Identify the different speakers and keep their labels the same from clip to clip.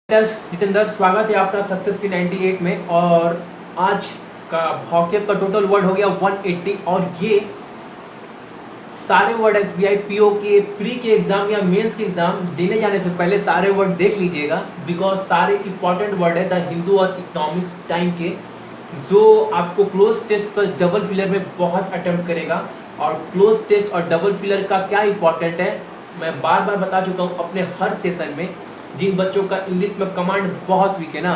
Speaker 1: Self Jitendra, स्वागत है आपका सक्सेस की 98 में। और आज का भौतिक का टोटल वर्ड हो गया 180। और ये सारे वर्ड एसबीआई पीओ के प्री के एग्जाम या मेंस के एग्जाम देने जाने से पहले सारे वर्ड देख लीजिएगा, बिकॉज सारे इंपॉर्टेंट वर्ड है द हिंदू और इकोनॉमिक्स टाइम के, जो आपको क्लोज टेस्ट पर डबल फिलर में बहुत अटेम्प्ट करेगा। और क्लोज टेस्ट और डबल फिलर का क्या इंपॉर्टेंट है मैं बार बार बता चुका हूँ अपने हर सेशन में। जिन बच्चों का इंग्लिश में कमांड बहुत वीक है ना,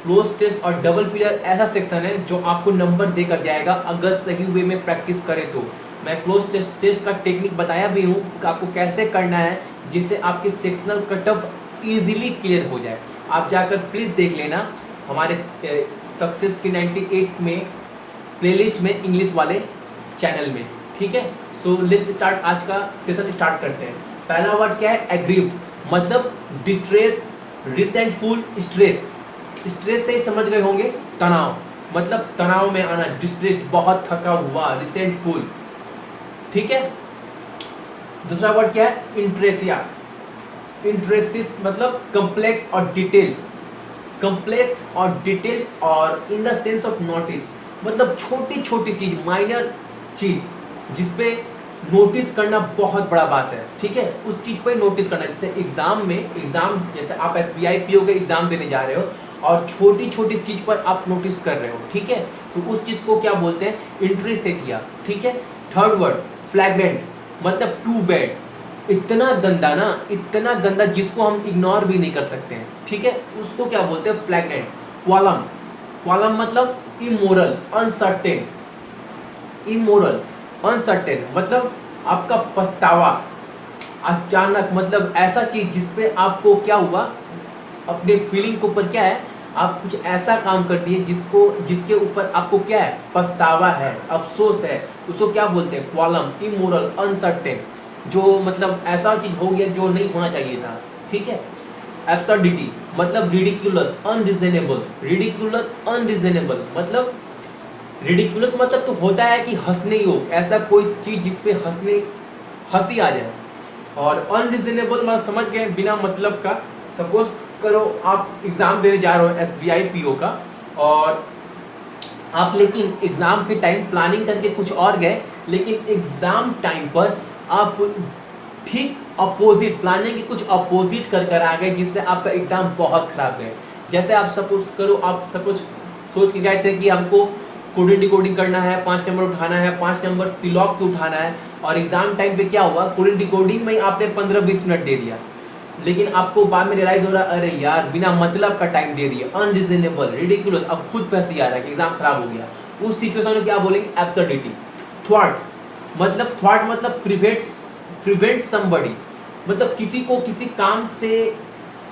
Speaker 1: क्लोज टेस्ट और डबल फिलर ऐसा सेक्शन है जो आपको नंबर देकर जाएगा अगर सही वे में प्रैक्टिस करें तो। मैं क्लोज टेस्ट का टेक्निक बताया भी हूँ कि आपको कैसे करना है जिससे आपके sectional cut off easily clear हो जाए। आप जाकर प्लीज़ देख लेना हमारे सक्सेस की 98 में प्लेलिस्ट में इंग्लिश वाले चैनल में, ठीक है। सो लेट्स स्टार्ट, आज का सेशन स्टार्ट करते हैं। पहला वर्ड क्या है? एग्रीव्ड, मतलब डिस्ट्रेस, रिसेंटफुल, स्ट्रेस। स्ट्रेस से ही समझ गए होंगे, तनाव, मतलब तनाव में आना, डिस्ट्रेस्ड, बहुत थका हुआ, रिसेंटफुल, ठीक है। दूसरा वर्ड क्या है? इंट्रेसिया। इंट्रेसिस मतलब कॉम्प्लेक्स और डिटेल, कॉम्प्लेक्स और डिटेल और in the sense of notice, मतलब छोटी छोटी चीज, माइनर चीज जिसपे नोटिस करना बहुत बड़ा बात है, ठीक है। उस चीज पे नोटिस करना, जैसे एग्जाम में, जैसे आप एसबीआई पीओ के एग्जाम देने जा रहे हो और छोटी छोटी चीज पर आप नोटिस कर रहे हो, ठीक है, तो उस चीज को क्या बोलते हैं? इंट्रेसिया, ठीक है। थर्ड वर्ड फ्लैग्रेंट, मतलब टू बैड, इतना गंदा ना, इतना गंदा जिसको हम इग्नोर भी नहीं कर सकते हैं, ठीक है, उसको क्या बोलते हैं? फ्लैग्रेंट। क्वालम, क्वालम मतलब इमोरल, अनसर्टेन, इमोरल, अनसर्टेन मतलब आपका पछतावा, अचानक, मतलब ऐसा चीज जिसपे आपको क्या हुआ, अपने फीलिंग के ऊपर क्या है, आप कुछ ऐसा काम कर दिए जिसके ऊपर आपको क्या है? पछतावा है, अफसोस है, उसको क्या बोलते हैं? क्वालम, इमोरल, अनसर्टेन, जो मतलब ऐसा चीज हो गया जो नहीं होना चाहिए था, ठीक है। एब्सर्डिटी मतलब रिडिक्यूलस, अनरीजनेबल, रिडिक्यूलस, अनरीजनेबल मतलब रिडिकुलस मतलब तो होता है कि हंसने योग, ऐसा कोई चीज जिसपे हंसी आ जाए। और अनरीजनेबल मतलब समझ गए, बिना मतलब का। सपोज करो आप एग्जाम देने जा रहे हो एसबीआई पीओ का, और आप लेकिन एग्जाम के टाइम प्लानिंग करके कुछ और गए, लेकिन एग्जाम टाइम पर आप ठीक अपोजिट, प्लानिंग के कुछ अपोजिट कर आ गए, जिससे आपका एग्जाम बहुत खराब गए। जैसे आप सपोज करो, आप सपोज सोच के गए थे कि हमको कोडिंग डिकोडिंग करना है, 5 नंबर उठाना है, 5 नंबर सिलॉक से उठाना है, और एग्जाम टाइम पे क्या हुआ, कोडिंग डिकोडिंग में आपने 15-20 मिनट दे दिया, लेकिन आपको बाद में रियलाइज हो रहा है अरे यार बिना मतलब का टाइम दे दिया, अनरीजनेबल, रिडिकुलस, अब खुद पे हंसी आ रहा है कि एग्जाम खराब हो गया। उस सिचुएशन में क्या बोलेंगे? एब्सर्डिटी। थ्वाट मतलब प्रिवेंट समबडी, मतलब किसी को किसी काम से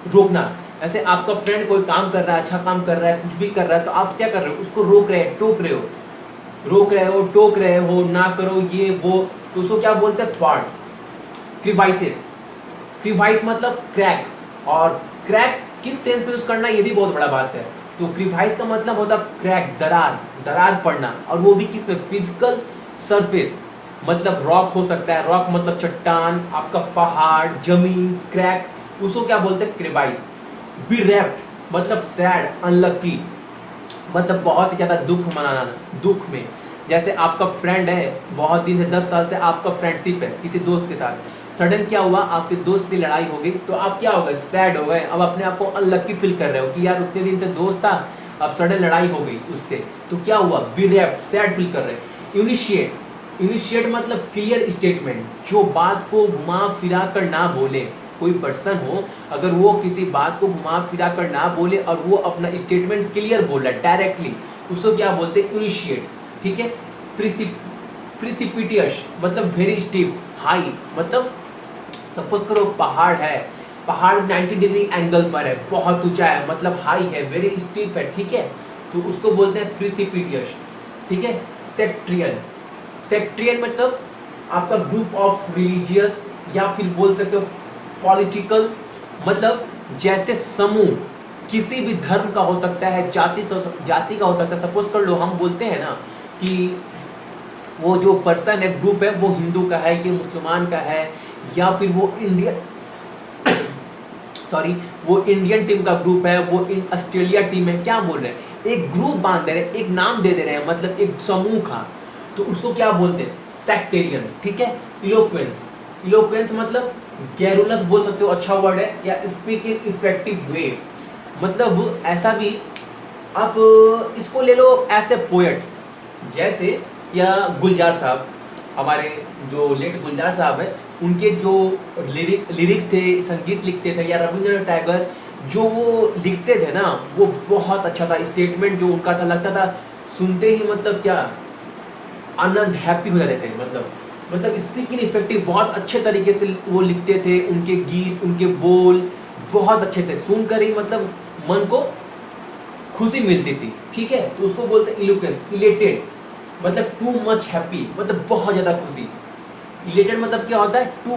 Speaker 1: रोकना। ऐसे आपका फ्रेंड कोई काम कर रहा है, अच्छा काम कर रहा है, कुछ भी कर रहा है, तो आप क्या कर रहे हो? उसको रोक रहे हैं, टोक रहे हो, टोक रहे हो, ना करो ये वो, तो उसको क्या बोलते हैं? थ्वाट। क्रिवाइसिस, क्रिवाइस मतलब क्रैक, और क्रैक किस सेंस में यूज करना ये भी बहुत बड़ा बात है। तो क्रिवाइस का मतलब होता है क्रैक, दरार पड़ना, और वो भी किस में? फिजिकल सरफेस, मतलब रॉक हो सकता है, रॉक मतलब चट्टान, आपका पहाड़, जमीन, क्रैक, उसको क्या बोलते हैं? क्रिवाइस। bereft मतलब सैड, अनलकी, मतलब बहुत ही ज़्यादा दुख मनाना, दुख में। जैसे आपका फ्रेंड है, बहुत दिन से 10 साल से आपका फ्रेंडशिप है किसी दोस्त के साथ, सडन क्या हुआ, आपके दोस्त से लड़ाई हो गई, तो आप क्या हो गए? सैड हो गए, अब अपने आप को अनलकी फील कर रहे हो कि यार उतने दिन से दोस्त था, अब सडन लड़ाई हो गई उससे, तो क्या हुआ? bereft, सैड फील कर रहे हैं। इनिशिएट मतलब क्लियर स्टेटमेंट, जो बात को घुमा फिरा कर ना बोले। कोई पर्सन हो, अगर वो किसी बात को घुमा फिरा कर ना बोले और वो अपना स्टेटमेंट क्लियर बोल रहा है डायरेक्टली, उसको क्या बोलते हैं? इनिशिएट, ठीक है। प्रिसिपिटियस मतलब वेरी स्टीप, हाई, मतलब सपोज करो पहाड़ है, पहाड़ 90 डिग्री एंगल पर है, बहुत ऊंचा है, मतलब हाई है, वेरी स्टीप है, ठीक है, तो उसको बोलते हैं प्रिसिपिटियस, ठीक है। सेक्ट्रियन मतलब आपका ग्रुप ऑफ रिलीजियस, या फिर बोल सकते हो पॉलिटिकल, मतलब जैसे समूह, किसी भी धर्म का हो सकता है, जाति का हो सकता है। सपोज कर लो हम बोलते हैं ना कि वो जो पर्सन है, ग्रुप है, वो हिंदू का है, ये मुसलमान का है, या फिर वो इंडियन सॉरी, वो इंडियन टीम का ग्रुप है, वो ऑस्ट्रेलिया टीम है, क्या बोल रहे हैं, एक ग्रुप बांध दे रहे हैं, एक नाम दे दे रहे हैं, मतलब एक समूह का, तो उसको क्या बोलते हैं, सेक्टेरियन, ठीक है। इलोक्वेंस, इलोक्वेंस मतलब गैरुलस बोल सकते हो, अच्छा वर्ड है, या स्पीक इन इफेक्टिव वे, मतलब ऐसा भी, आप इसको ले लो ऐसे पोएट, जैसे या गुलजार साहब, हमारे जो लेट गुलजार साहब है, उनके जो लिरिक्स थे, संगीत लिखते थे, या रविंद्रनाथ टैगोर जो वो लिखते थे ना, वो बहुत अच्छा था, स्टेटमेंट जो उनका था, लगता था सुनते ही मतलब क्या आनंद, हैप्पी हो जाते थे, मतलब स्पीकिंग इफेक्टिव, बहुत अच्छे तरीके से वो लिखते थे, उनके गीत, उनके बोल बहुत अच्छे थे, सुनकर ही मतलब मन को खुशी मिलती थी, ठीक है। तो उसको बोलते हैं इलोक्वेंस, इलेटेड मतलब टू मच हैप्पी, मतलब बहुत ज़्यादा खुशी। इलेटेड मतलब क्या होता है, टू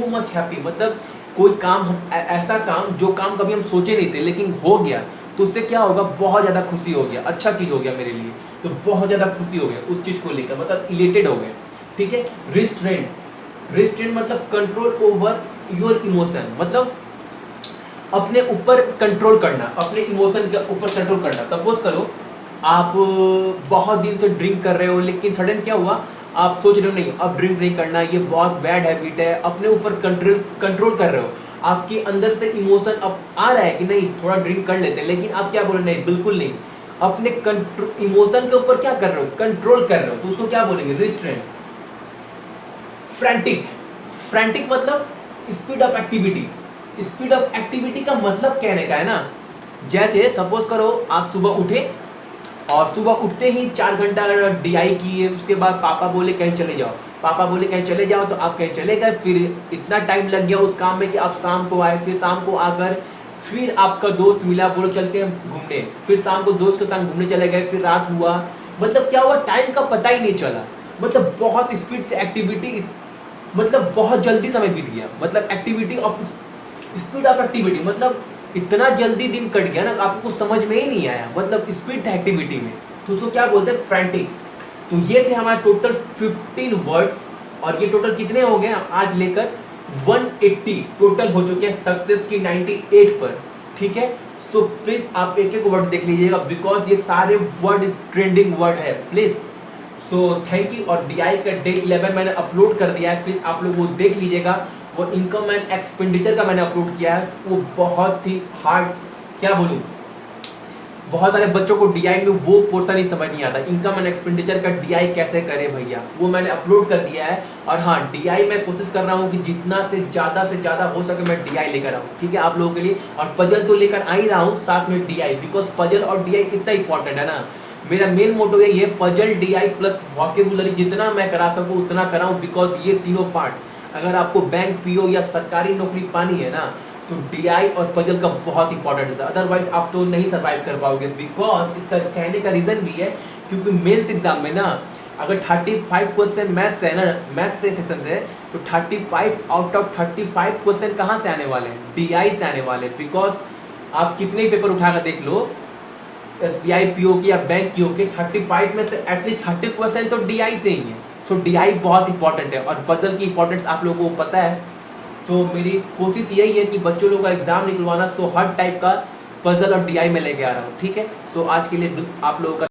Speaker 1: मच हैप्पी, मतलब कोई काम ऐसा काम जो काम कभी हम सोचे नहीं थे लेकिन हो गया, तो उससे क्या होगा, बहुत ज़्यादा खुशी हो गया, अच्छा चीज़ हो गया मेरे लिए, तो बहुत ज़्यादा खुशी हो गया उस चीज़ को लेकर, मतलब इलेटेड हो गए, ठीक है। रिस्ट्रेंट, रिस्ट्रेंट मतलब कंट्रोल ओवर योर इमोशन, मतलब अपने ऊपर कंट्रोल करना, अपने इमोशन के ऊपर कंट्रोल करना। सपोज करो आप बहुत दिन से ड्रिंक कर रहे हो, लेकिन सडन क्या हुआ, आप सोच रहे हो नहीं अब ड्रिंक नहीं करना, ये बहुत बैड हैबिट है, अपने ऊपर कंट्रोल कर रहे हो, आपके अंदर से इमोशन अब आ रहा है कि नहीं थोड़ा ड्रिंक कर लेते हैं, लेकिन आप क्या बोल रहे नहीं, बिल्कुल नहीं, अपने इमोशन के ऊपर क्या कर रहे हो, कंट्रोल कर रहे हो, तो उसको क्या बोलेंगे, रिस्ट्रेंट। फ्रैंटिक, फ्रैंटिक मतलब speed of activity, speed of activity का मतलब कहने का है ना, जैसे सपोज करो आप सुबह उठे और सुबह उठते ही 4 घंटा डीआई किए, उसके बाद पापा बोले कहीं चले जाओ, पापा बोले कहीं चले जाओ, तो आप कहीं चले गए, फिर इतना टाइम लग गया उस काम में कि आप शाम को आए, फिर शाम को आकर फिर आपका दोस्त मिला, बोलो चलते हैं घूमने, फिर शाम को दोस्त के साथ घूमने चले गए, फिर रात हुआ, मतलब क्या हुआ, टाइम का पता ही नहीं चला, मतलब बहुत स्पीड से एक्टिविटी, मतलब बहुत जल्दी समय बीत गया, मतलब activity of speed of activity, मतलब इतना जल्दी दिन कट गया ना आपको कुछ समझ में ही नहीं आया, मतलब स्पीड था एक्टिविटी में, तो उसको क्या बोलते हैं, फ्रैंटिक। तो ये थे हमारे टोटल 15 वर्ड्स, और ये टोटल कितने हो गए आज लेकर 180 टोटल हो चुके हैं सक्सेस की 98 पर, ठीक है। सो प्लीज आप एक एक वर्ड देख लीजिएगा, बिकॉज ये सारे वर्ड ट्रेंडिंग वर्ड है, प्लीज। So thank you. और डीआई का डे 11 मैंने अपलोड कर दिया है, प्लीज आप लोग वो देख लीजिएगा। वो इनकम एंड एक्सपेंडिचर का मैंने अपलोड किया है, वो बहुत ही हार्ड, क्या बोलूँ, बहुत सारे बच्चों को डीआई में वो पोर्शन ही समझ नहीं आता, इनकम एंड एक्सपेंडिचर का डीआई कैसे करें भैया, वो मैंने अपलोड कर दिया है। और हाँ, डीआई मैं कोशिश कर रहा हूँ कि जितना से ज़्यादा हो सके मैं डीआई लेकर आऊँ, ठीक है, आप लोगों के लिए। और पजल तो लेकर आ ही रहा हूँ, साथ में डीआई, बिकॉज पजल और डीआई इतना इंपॉर्टेंट है ना। मेरा मेन मोटो यही है, पजल, डीआई प्लस वोकेबुलरी, जितना मैं करा सकूँ उतना कराऊँ, बिकॉज ये तीनों पार्ट अगर आपको बैंक, पीओ या सरकारी नौकरी पानी है ना, तो डीआई और पजल का बहुत इंपॉर्टेंट है, अदरवाइज आप तो नहीं सर्वाइव कर पाओगे। बिकॉज इसका कहने का रीजन भी है क्योंकि मेंस एग्जाम में ना अगर 35 क्वेश्चन मैथ्स है ना, मैथ्स से सेक्शन से, तो 35 आउट ऑफ 35 क्वेश्चन कहाँ से आने वाले हैं, डीआई से आने वाले। बिकॉज आप कितने ही पेपर उठाकर देख लो, एसबीआई पीओ की या बैंक की के 35 में से एटलीस्ट 30 क्वेश्चन तो डीआई से ही है। सो डीआई बहुत इंपॉर्टेंट है, और पजल की इंपॉर्टेंस आप लोगों को पता है। सो मेरी कोशिश यही है कि बच्चों लोगों का एग्जाम निकलवाना, सो हर टाइप का पजल और डीआई में लेके आ रहा हूँ, ठीक है। सो आज के लिए आप लोगों का